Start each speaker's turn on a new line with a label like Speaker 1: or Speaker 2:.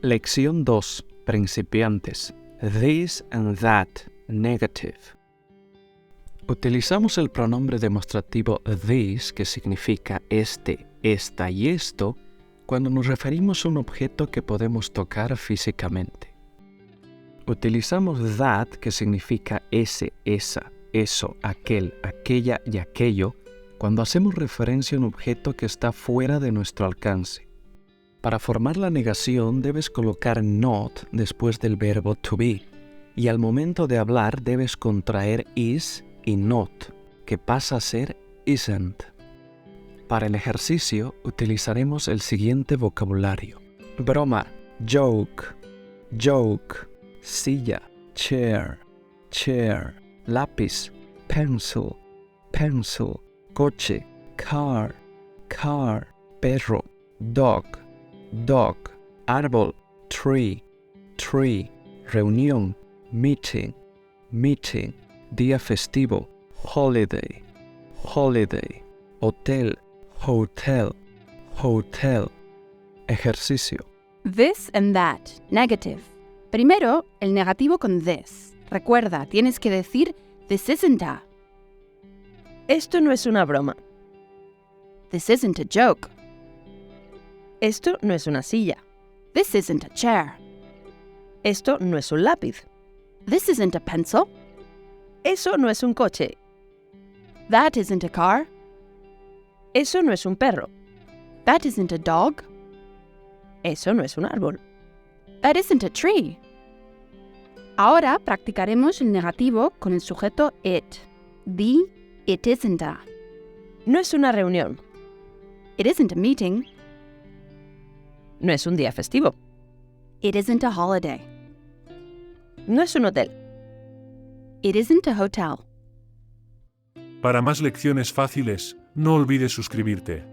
Speaker 1: Lección 2. Principiantes. This and That Negative. Utilizamos el pronombre demostrativo this, que significa este, esta y esto, cuando nos referimos a un objeto que podemos tocar físicamente. Utilizamos that, que significa ese, esa, eso, aquel, aquella y aquello, cuando hacemos referencia a un objeto que está fuera de nuestro alcance. Para formar la negación debes colocar not después del verbo to be, y al momento de hablar debes contraer is y not, que pasa a ser isn't. Para el ejercicio utilizaremos el siguiente vocabulario: broma, joke, joke, silla, chair, chair, lápiz, pencil, pencil, coche, car, car, perro, dog, dog, árbol, tree, tree, reunión, meeting, meeting, día festivo, holiday, holiday, hotel, hotel, hotel. Ejercicio.
Speaker 2: This and that, negative. Primero, el negativo con this. Recuerda, tienes que decir this isn't a.
Speaker 3: Esto no es una broma.
Speaker 2: This isn't a joke.
Speaker 3: Esto no es una silla.
Speaker 2: This isn't a chair.
Speaker 3: Esto no es un lápiz.
Speaker 2: This isn't a pencil.
Speaker 3: Eso no es un coche.
Speaker 2: That isn't a car.
Speaker 3: Eso no es un perro.
Speaker 2: That isn't a dog.
Speaker 3: Eso no es un árbol.
Speaker 2: That isn't a tree. Ahora practicaremos el negativo con el sujeto it. It isn't a.
Speaker 3: No es una reunión.
Speaker 2: It isn't a meeting.
Speaker 3: No es un día festivo.
Speaker 2: It isn't a holiday.
Speaker 3: No es un hotel.
Speaker 2: It isn't a hotel.
Speaker 4: Para más lecciones fáciles, no olvides suscribirte.